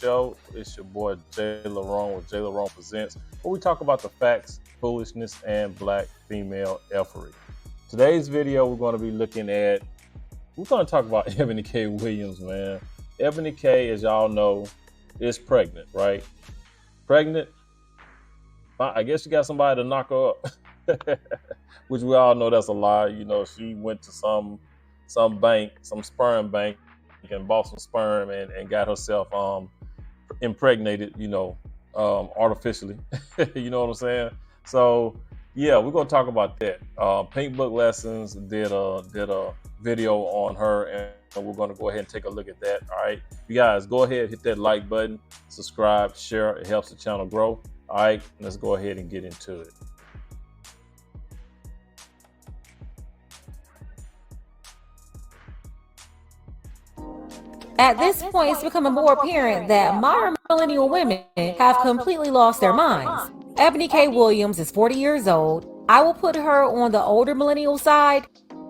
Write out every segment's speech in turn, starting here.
show. It's your boy JLerone with JLerone Presents, where we talk about the facts, foolishness, and black female effery. Today's video, we're going to talk about Eboni K Williams, man. Eboni K, as y'all know, is pregnant, right? Pregnant. I guess you got somebody to knock her up, which we all know that's a lie. You know, she went to some bank, some sperm bank, and bought some sperm and got herself impregnated, artificially. You know what I'm saying? So yeah, we're gonna talk about that. Pink Book Lessons did a video on her, and we're gonna go ahead and take a look at that. All right, you guys, go ahead, hit that like button, subscribe, share. It helps the channel grow. All right, let's go ahead and get into it. At this point, it's becoming more apparent that modern millennial women have completely lost their minds. Eboni K Williams is 40 years old. I will put her on the older millennial side,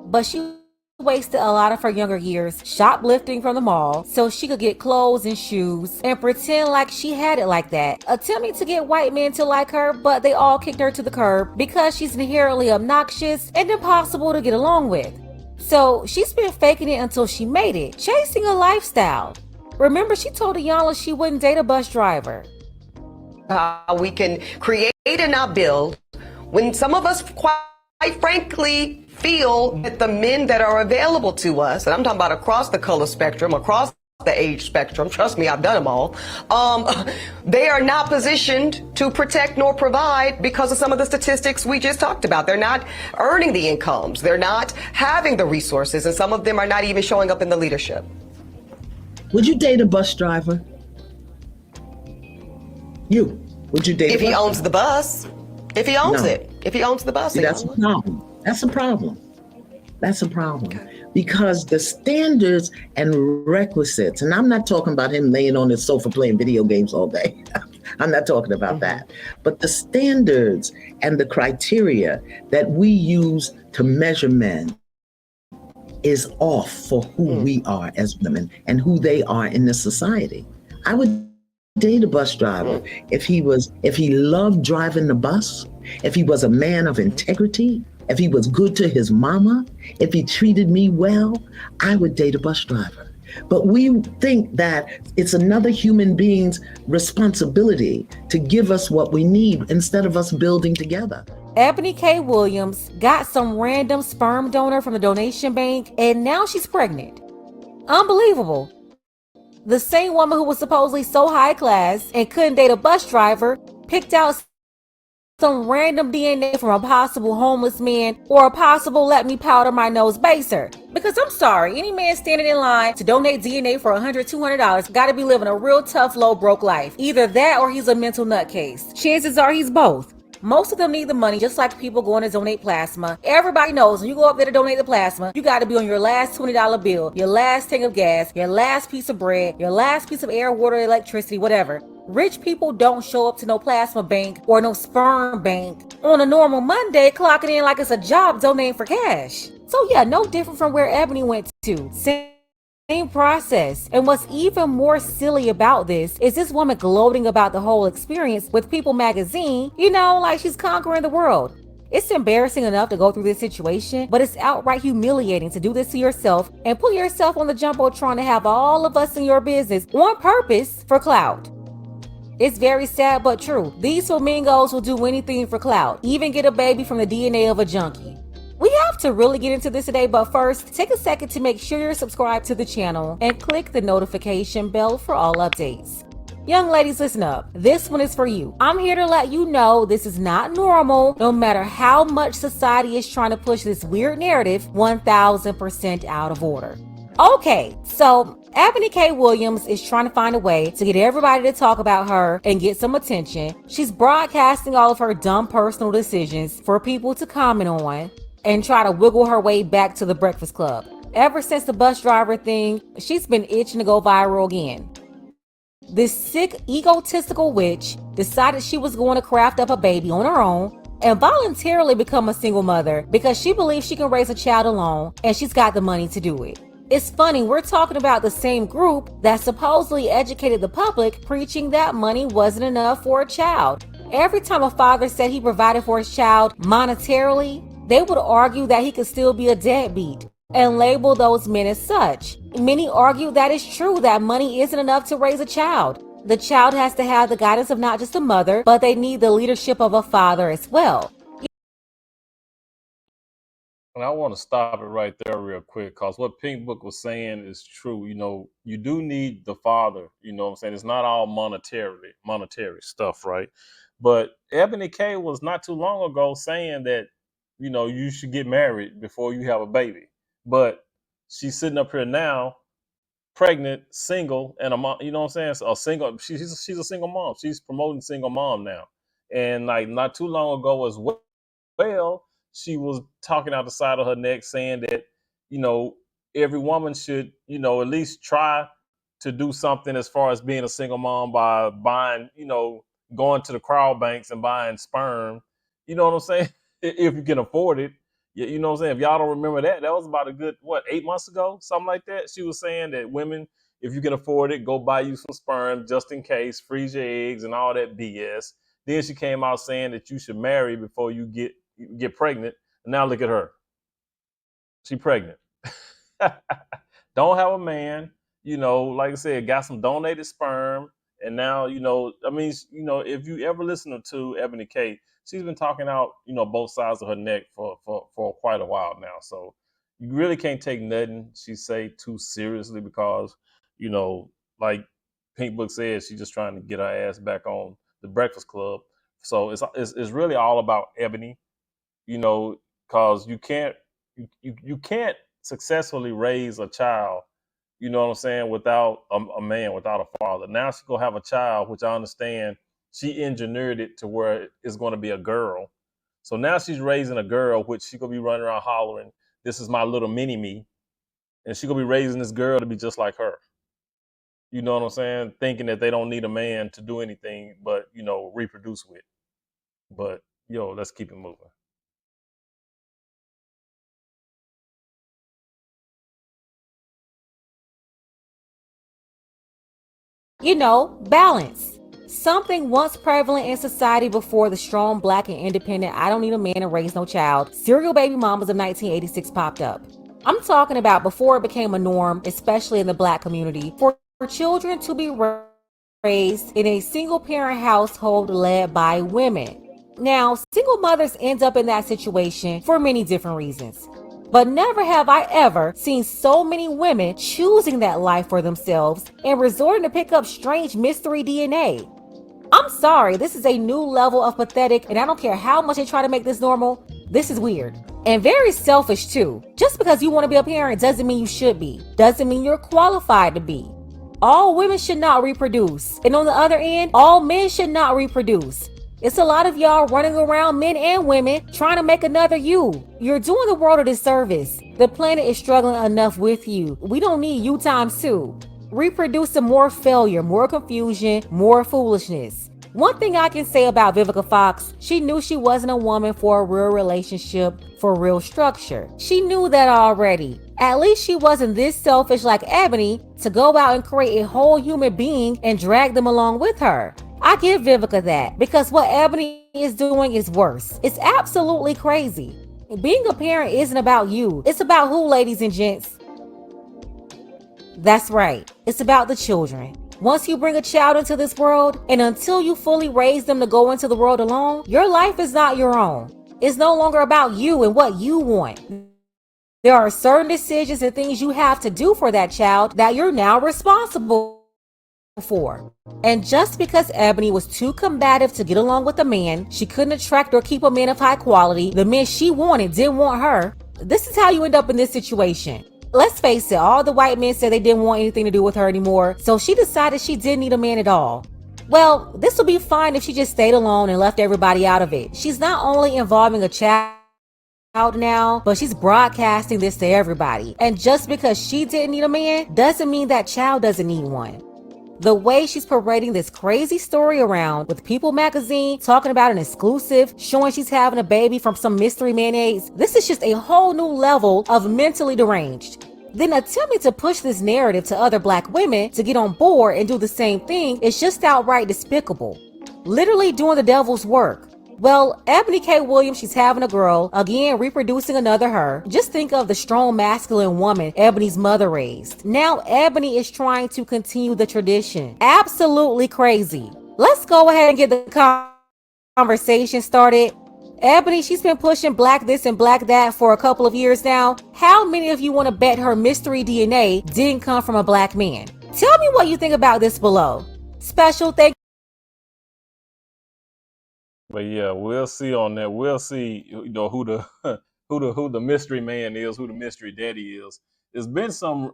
but she wasted a lot of her younger years shoplifting from the mall so she could get clothes and shoes and pretend like she had it like that, attempting to get white men to like her, but they all kicked her to the curb because she's inherently obnoxious and impossible to get along with. So she's been faking it until she made it, chasing a lifestyle. Remember, she told Iyanla she wouldn't date a bus driver. We can create and not build when some of us, quite frankly, feel that the men that are available to us, and I'm talking about across the color spectrum, across the age spectrum, trust me, I've done them all, they are not positioned to protect nor provide because of some of the statistics we just talked about. They're not earning the incomes. They're not having the resources, and some of them are not even showing up in the leadership. Would you date a bus driver? Would you date if he owns the bus? If he owns it. If he owns the bus. See, that's a problem. That's a problem. That's a problem. Because the standards and requisites, and I'm not talking about him laying on his sofa playing video games all day. I'm not talking about that. But the standards and the criteria that we use to measure men is off for who we are as women and who they are in this society. I would date a bus driver if he loved driving the bus, if he was a man of integrity, if he was good to his mama, if he treated me well, I would date a bus driver. But we think that it's another human being's responsibility to give us what we need instead of us building together. Eboni K Williams got some random sperm donor from the donation bank, and now she's pregnant. Unbelievable. The same woman who was supposedly so high class and couldn't date a bus driver picked out some random DNA from a possible homeless man or a possible let me powder my nose baser. Because I'm sorry, any man standing in line to donate DNA for $100, $200 got to be living a real tough, low, broke life. Either that or he's a mental nutcase. Chances are he's both. Most of them need the money, just like people going to donate plasma. Everybody knows when you go up there to donate the plasma, you got to be on your last $20 bill, your last tank of gas, your last piece of bread, your last piece of air, water, electricity, whatever. Rich people don't show up to no plasma bank or no sperm bank on a normal Monday, clocking in like it's a job donating for cash. So yeah, no different from where Eboni went to. Same process. And what's even more silly about this is this woman gloating about the whole experience with People magazine, like she's conquering the world. It's embarrassing enough to go through this situation, but it's outright humiliating to do this to yourself and put yourself on the jumbotron to have all of us in your business on purpose for clout. It's very sad but true. These flamingos will do anything for clout, even get a baby from the DNA of a junkie. We have to really get into this today, but first, take a second to make sure you're subscribed to the channel and click the notification bell for all updates. Young ladies, listen up. This one is for you. I'm here to let you know this is not normal, no matter how much society is trying to push this weird narrative 1000% out of order. Okay, so Eboni K Williams is trying to find a way to get everybody to talk about her and get some attention. She's broadcasting all of her dumb personal decisions for people to comment on and try to wiggle her way back to the Breakfast Club. Ever since the bus driver thing, she's been itching to go viral again. This sick, egotistical witch decided she was going to craft up a baby on her own and voluntarily become a single mother because she believes she can raise a child alone and she's got the money to do it. It's funny, we're talking about the same group that supposedly educated the public, preaching that money wasn't enough for a child. Every time a father said he provided for his child monetarily, they would argue that he could still be a deadbeat and label those men as such. Many argue that it's true that money isn't enough to raise a child. The child has to have the guidance of not just a mother, but they need the leadership of a father as well. And I want to stop it right there real quick, because what Pink Book was saying is true. You do need the father, you know what I'm saying? It's not all monetary stuff, right? But Ebony K was not too long ago saying that, you should get married before you have a baby. But she's sitting up here now, pregnant, single, and a mom, you know what I'm saying? So a single, she's a single mom. She's promoting single mom now. And like not too long ago as well, she was talking out the side of her neck saying that, every woman should, at least try to do something as far as being a single mom by buying, going to the crowd banks and buying sperm. You know what I'm saying? If you can afford it. You know what I'm saying? If y'all don't remember that was about a good, 8 months ago? Something like that. She was saying that women, if you can afford it, go buy you some sperm just in case, freeze your eggs and all that BS. Then she came out saying that you should marry before you get pregnant. And now look at her. She pregnant. Don't have a man, like I said, got some donated sperm. And now, if you ever listen to Ebony K, she's been talking out, both sides of her neck for quite a while now. So you really can't take nothing she say too seriously, because, like Pink Book said, she's just trying to get her ass back on the Breakfast Club. So it's really all about Ebony, because you can't successfully raise a child, you know what I'm saying, without a man, without a father. Now she's gonna have a child, which I understand she engineered it to where it's gonna be a girl. So now she's raising a girl, which she gonna be running around hollering, "This is my little mini me," and she gonna be raising this girl to be just like her. You know what I'm saying? Thinking that they don't need a man to do anything but, reproduce with. But let's keep it moving. Balance. Something once prevalent in society before the strong, black, and independent "I don't need a man to raise no child" serial baby mamas of 1986 popped up. I'm talking about before it became a norm, especially in the black community, for children to be raised in a single-parent household led by women. Now, single mothers end up in that situation for many different reasons. But never have I ever seen so many women choosing that life for themselves and resorting to pick up strange mystery DNA. I'm sorry, this is a new level of pathetic, and I don't care how much they try to make this normal, this is weird. And very selfish too. Just because you want to be a parent doesn't mean you should be. Doesn't mean you're qualified to be. All women should not reproduce. And on the other end, all men should not reproduce. It's a lot of y'all running around, men and women, trying to make another you. You're doing the world a disservice. The planet is struggling enough with you. We don't need you times two. Reproducing more failure, more confusion, more foolishness. One thing I can say about Vivica Fox, she knew she wasn't a woman for a real relationship, for real structure. She knew that already. At least she wasn't this selfish like Ebony to go out and create a whole human being and drag them along with her. I give Vivica that, because what Ebony is doing is worse. It's absolutely crazy. Being a parent isn't about you. It's about who, ladies and gents? That's right. It's about the children. Once you bring a child into this world, and until you fully raise them to go into the world alone, your life is not your own. It's no longer about you and what you want. There are certain decisions and things you have to do for that child that you're now responsible for. And just because Ebony was too combative to get along with a man, she couldn't attract or keep a man of high quality, the men she wanted didn't want her, this is how you end up in this situation. Let's face it, all the white men said they didn't want anything to do with her anymore, so she decided she didn't need a man at all. Well, this would be fine if she just stayed alone and left everybody out of it. She's not only involving a child now, but she's broadcasting this to everybody. And just because she didn't need a man doesn't mean that child doesn't need one. The way she's parading this crazy story around with People magazine talking about an exclusive, showing she's having a baby from some mystery mayonnaise, this is just a whole new level of mentally deranged. then attempting to push this narrative to other black women to get on board and do the same thing is just outright despicable. Literally doing the devil's work. Well, Eboni K Williams, she's having a girl, again reproducing another her. Just think of the strong masculine woman Eboni's mother raised. Now Eboni is trying to continue the tradition. Absolutely crazy. Let's go ahead and get the conversation started. Eboni, she's been pushing black this and black that for a couple of years now. How many of you want to bet her mystery DNA didn't come from a black man? Tell me what you think about this below. Special thank. But yeah, we'll see on that. We'll see, who the who the mystery man is, who the mystery daddy is. There's been some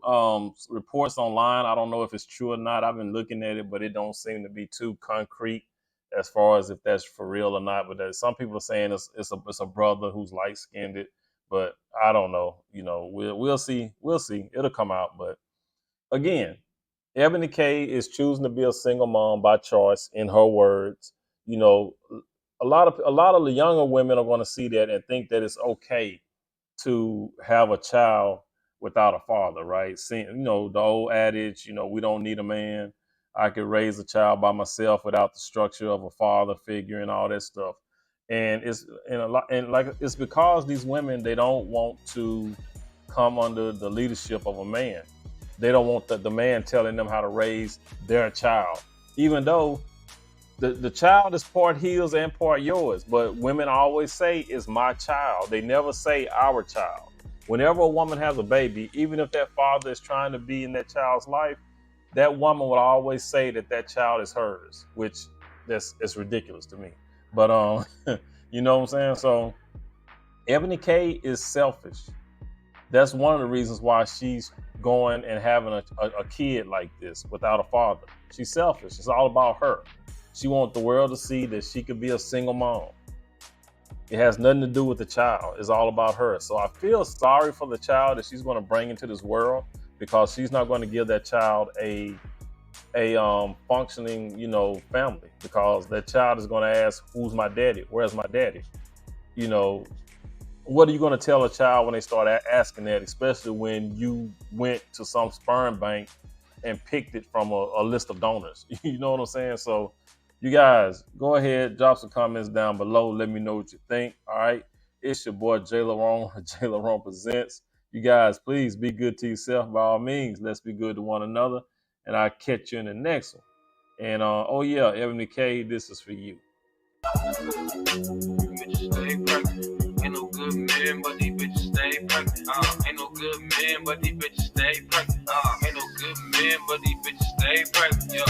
reports online. I don't know if it's true or not. I've been looking at it, but it don't seem to be too concrete as far as if that's for real or not. But some people are saying it's a brother who's light skinned, but I don't know. We'll see. We'll see. It'll come out. But again, Eboni K is choosing to be a single mom by choice, in her words. A lot of the younger women are going to see that and think that it's okay to have a child without a father, right? The old adage, we don't need a man. I could raise a child by myself without the structure of a father figure and all that stuff. And it's because these women, they don't want to come under the leadership of a man. They don't want the man telling them how to raise their child, even though the child is part his and part yours. But women always say, it's my child. They never say our child. Whenever a woman has a baby, even if that father is trying to be in that child's life, that woman would always say that child is hers, which it's ridiculous to me. But you know what I'm saying? So Eboni K is selfish. That's one of the reasons why she's going and having a kid like this without a father. She's selfish. It's all about her. She wants the world to see that she could be a single mom. It has nothing to do with the child. It's all about her. So I feel sorry for the child that she's going to bring into this world, because she's not going to give that child a functioning, family, because that child is going to ask, who's my daddy? Where's my daddy? What are you going to tell a child when they start asking that, especially when you went to some sperm bank and picked it from a list of donors? You know what I'm saying? So you guys, go ahead, drop some comments down below. Let me know what you think. All right. It's your boy, JLerone, JLerone Presents. You guys, please be good to yourself by all means. Let's be good to one another. And I'll catch you in the next one. And, oh yeah, Eboni K, this is for you. Bitches stay pregnant. Ain't no good men, but these bitches stay pregnant. Ain't no good men, but these bitches stay pregnant. Ain't no good men, but these bitches stay pregnant. Yeah.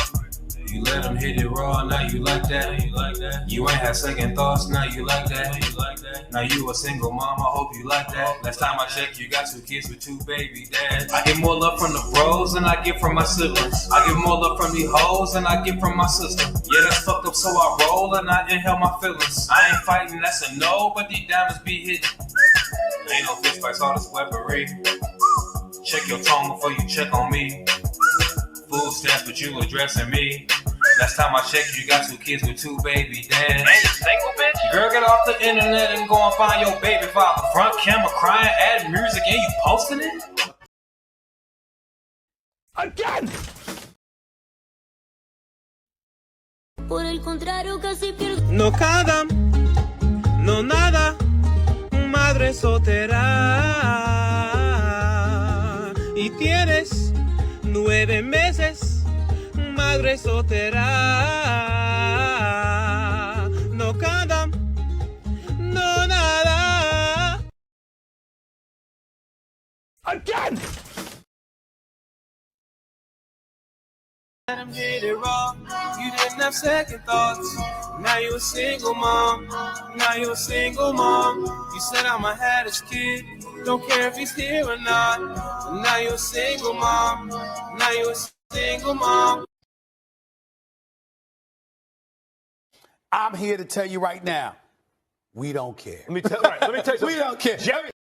You let them hit it raw, now you like that. You ain't had second thoughts, now you like that. Now you a single mom, I hope you like that. Last time I checked, you got 2 kids with 2 baby dads. I get more love from the bros than I get from my siblings. I get more love from these hoes than I get from my sister. Yeah, that's fucked up, so I roll and I inhale my feelings. I ain't fighting, that's a no, but these diamonds be hitting. Ain't no fist fights, all this weaponry. Check your tone before you check on me. Food stamps, but you addressing me. Last time I checked, you got 2 kids with 2 baby dads. Ain't you single, bitch? Girl, get off the internet and go and find your baby father. Front camera crying, adding music, and you posting it? Again! Por el contrario, casi pierdo. No cada, no nada, madre soltera. Y tienes 9 meses, madre soltera. No cada, no nada. Again! Let him hit it raw. You didn't have second thoughts. Now you a single mom. You said I'ma have this kid. Don't care if he's here or not. Now you a single mom. I'm here to tell you right now, we don't care. Let me tell you, we don't care. Jerry.